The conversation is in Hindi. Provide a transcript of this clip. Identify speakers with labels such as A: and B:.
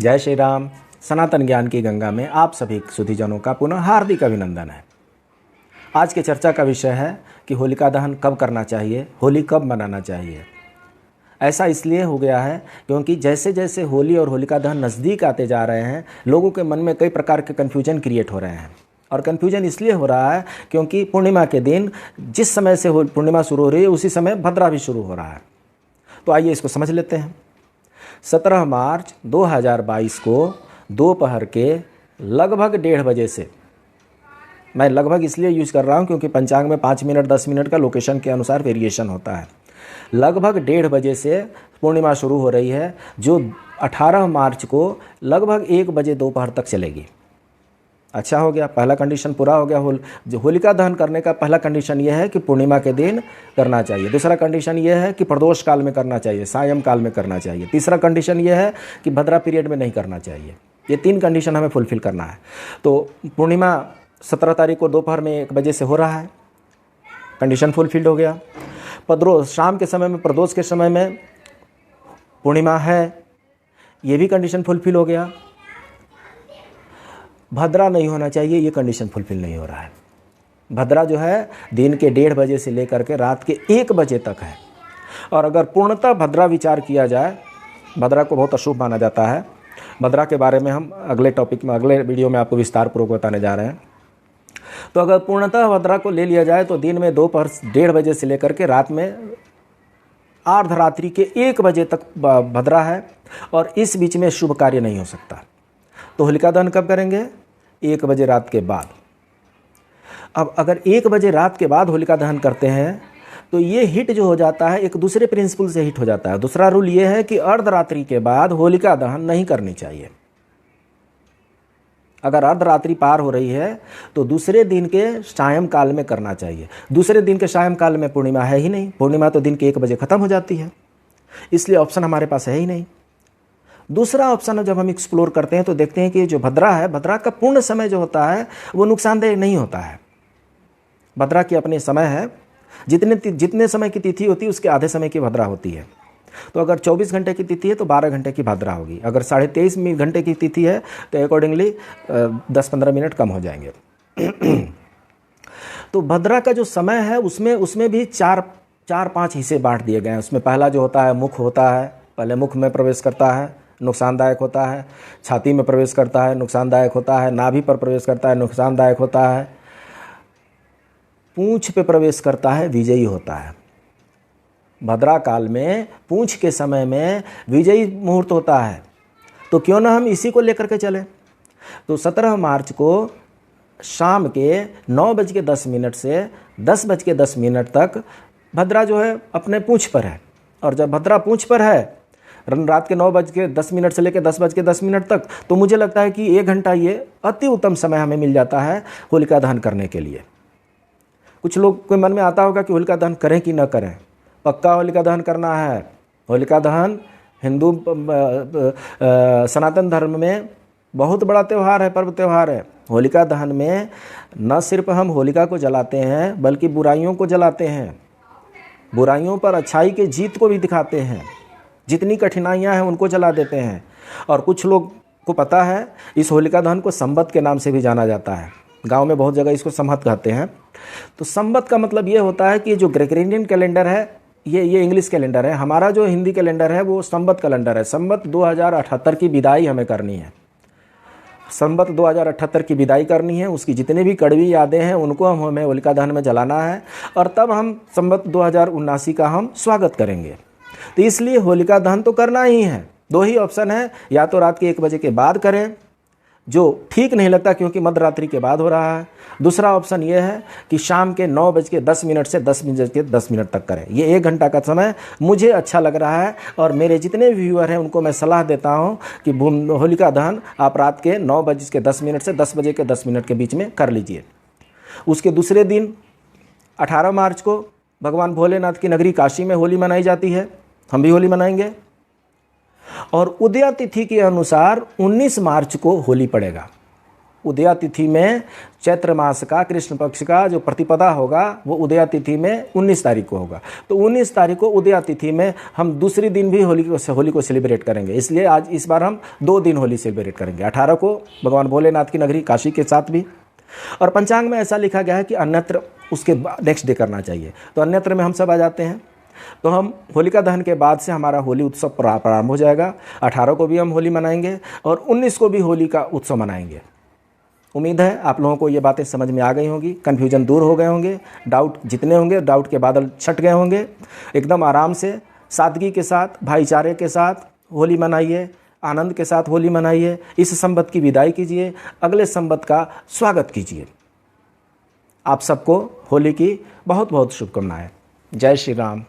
A: जय श्री राम। सनातन ज्ञान की गंगा में आप सभी सुधीजनों का पुनः हार्दिक अभिनंदन है। आज की चर्चा का विषय है कि होलिका दहन कब करना चाहिए, होली कब मनाना चाहिए। ऐसा इसलिए हो गया है क्योंकि जैसे जैसे होली और होलिका दहन नज़दीक आते जा रहे हैं, लोगों के मन में कई प्रकार के कन्फ्यूजन क्रिएट हो रहे हैं। और कन्फ्यूजन इसलिए हो रहा है क्योंकि पूर्णिमा के दिन जिस समय से पूर्णिमा शुरू हो रही है उसी समय भद्रा भी शुरू हो रहा है। तो आइए इसको समझ लेते हैं। 17 मार्च 2022 को दोपहर के लगभग 1:30 बजे से, मैं लगभग इसलिए यूज़ कर रहा हूँ क्योंकि पंचांग में 5 मिनट 10 मिनट का लोकेशन के अनुसार वेरिएशन होता है। लगभग 1:30 बजे से पूर्णिमा शुरू हो रही है, जो 18 मार्च को लगभग 1 बजे दोपहर तक चलेगी। अच्छा हो गया, पहला कंडीशन पूरा हो गया। जो होलिका दहन करने का पहला कंडीशन यह है कि पूर्णिमा के दिन करना चाहिए। दूसरा कंडीशन यह है कि प्रदोष काल में करना चाहिए, सायं काल में करना चाहिए। तीसरा कंडीशन यह है कि भद्रा पीरियड में नहीं करना चाहिए। ये 3 कंडीशन हमें फुलफिल करना है। तो पूर्णिमा 17 तारीख को दोपहर में 1 बजे से हो रहा है, कंडीशन फुलफिल्ड हो गया। प्रदोष शाम के समय में, प्रदोष के समय में पूर्णिमा है, ये भी कंडीशन फुलफिल हो गया। भद्रा नहीं होना चाहिए, ये कंडीशन फुलफिल नहीं हो रहा है। भद्रा जो है दिन के 1:30 बजे से लेकर के रात के 1 बजे तक है। और अगर पूर्णतः भद्रा विचार किया जाए, भद्रा को बहुत अशुभ माना जाता है। भद्रा के बारे में हम अगले टॉपिक में, अगले वीडियो में आपको विस्तार पूर्वक बताने जा रहे हैं। तो अगर पूर्णतः भद्रा को ले लिया जाए तो दिन में दोपहर 1:30 बजे से लेकर के रात में अर्धरात्रि के 1 बजे तक भद्रा है, और इस बीच में शुभ कार्य नहीं हो सकता। तो होलिका दहन कब करेंगे? 1 बजे रात के बाद। अब अगर 1 बजे रात के बाद होलिका दहन करते हैं तो ये हिट जो हो जाता है एक दूसरे प्रिंसिपल से हिट हो जाता है। दूसरा रूल ये है कि अर्धरात्रि के बाद होलिका दहन नहीं करनी चाहिए। अगर अर्धरात्रि पार हो रही है तो दूसरे दिन के सायं काल में करना चाहिए। दूसरे दिन के सायं काल में पूर्णिमा है ही नहीं। पूर्णिमा तो दिन के 1 बजे ख़त्म हो जाती है, इसलिए ऑप्शन हमारे पास है ही नहीं। दूसरा ऑप्शन जब हम एक्सप्लोर करते हैं तो देखते हैं कि जो भद्रा है, भद्रा का पूर्ण समय जो होता है वो नुकसानदेह नहीं होता है। भद्रा की अपने समय है, जितने समय की तिथि होती है उसके आधे समय की भद्रा होती है। तो अगर 24 घंटे की तिथि है तो 12 घंटे की भद्रा होगी। अगर 23.5 घंटे की तिथि है तो अकॉर्डिंगली 10-15 मिनट कम हो जाएंगे। तो भद्रा का जो समय है उसमें भी 4-5 हिस्से बांट दिए गए हैं। उसमें पहला जो होता है मुख होता है, पहले मुख में प्रवेश करता है, नुकसानदायक होता है। छाती में प्रवेश करता है, नुकसानदायक होता है। नाभि पर प्रवेश करता है, नुकसानदायक होता है। पूंछ पे प्रवेश करता है, विजयी होता है। भद्रा काल में पूंछ के समय में विजयी मुहूर्त होता है। तो क्यों ना हम इसी को लेकर के चलें। तो 17 मार्च को शाम के 9:10 से 10:10 तक भद्रा जो है अपने पूंछ पर है। और जब भद्रा पूंछ पर है रात के 9:10 से लेकर 10:10 तक, तो मुझे लगता है कि 1 घंटा ये अति उत्तम समय हमें मिल जाता है होलिका दहन करने के लिए। कुछ लोग के मन में आता होगा कि होलिका दहन करें कि न करें। पक्का होलिका दहन करना है। होलिका दहन हिंदू सनातन धर्म में बहुत बड़ा त्यौहार है, पर्व त्यौहार है। होलिका दहन में न सिर्फ हम होलिका को जलाते हैं बल्कि बुराइयों को जलाते हैं। बुराइयों पर अच्छाई के जीत को भी दिखाते हैं। जितनी कठिनाइयां हैं उनको जला देते हैं। और कुछ लोग को पता है इस होलिका दहन को संवत के नाम से भी जाना जाता है। गांव में बहुत जगह इसको संवत कहते हैं। तो संवत का मतलब ये होता है कि जो ग्रेगोरियन कैलेंडर है ये इंग्लिश कैलेंडर है। हमारा जो हिंदी कैलेंडर है वो संवत कैलेंडर है। संवत 2078 की विदाई हमें करनी है। संवत 2078 की विदाई करनी है। उसकी जितनी भी कड़वी यादें हैं उनको हमें होलिका दहन में जलाना है, और तब हम संवत 2079 का हम स्वागत करेंगे। तो इसलिए होलिका दहन तो करना ही है। 2 ही ऑप्शन है, या तो रात के 1 बजे के बाद करें, जो ठीक नहीं लगता क्योंकि मध्यरात्रि के बाद हो रहा है। दूसरा ऑप्शन ये है कि शाम के 9:10 से 10:10 तक करें। ये 1 घंटा का समय मुझे अच्छा लग रहा है, और मेरे जितने व्यूअर हैं उनको मैं सलाह देता हूं कि होलिका दहन आप रात के 9:10 से 10:10 के बीच में कर लीजिए। उसके दूसरे दिन 18 मार्च को भगवान भोलेनाथ की नगरी काशी में होली मनाई जाती है। हम भी होली मनाएंगे। और उदया तिथि के अनुसार 19 मार्च को होली पड़ेगा। उदया तिथि में चैत्र मास का कृष्ण पक्ष का जो प्रतिपदा होगा वो उदया तिथि में 19 तारीख को होगा। तो 19 तारीख को उदया तिथि में हम दूसरी दिन भी होली को सेलिब्रेट करेंगे। इसलिए आज इस बार हम 2 दिन होली सेलिब्रेट करेंगे, 18 को भगवान भोलेनाथ की नगरी काशी के साथ भी। और पंचांग में ऐसा लिखा गया है कि अन्यत्र उसके नेक्स्ट डे करना चाहिए। तो अन्यत्र में हम सब आ जाते हैं। तो हम होलिका दहन के बाद से हमारा होली उत्सव प्रारंभ हो जाएगा। 18 को भी हम होली मनाएंगे और 19 को भी होली का उत्सव मनाएंगे। उम्मीद है आप लोगों को ये बातें समझ में आ गई होंगी, कन्फ्यूजन दूर हो गए होंगे, डाउट जितने होंगे डाउट के बादल छट गए होंगे। एकदम आराम से, सादगी के साथ, भाईचारे के साथ होली मनाइए, आनंद के साथ होली मनाइए। इस संवत की विदाई कीजिए, अगले संवत का स्वागत कीजिए। आप सबको होली की बहुत बहुत शुभकामनाएं। जय श्री राम।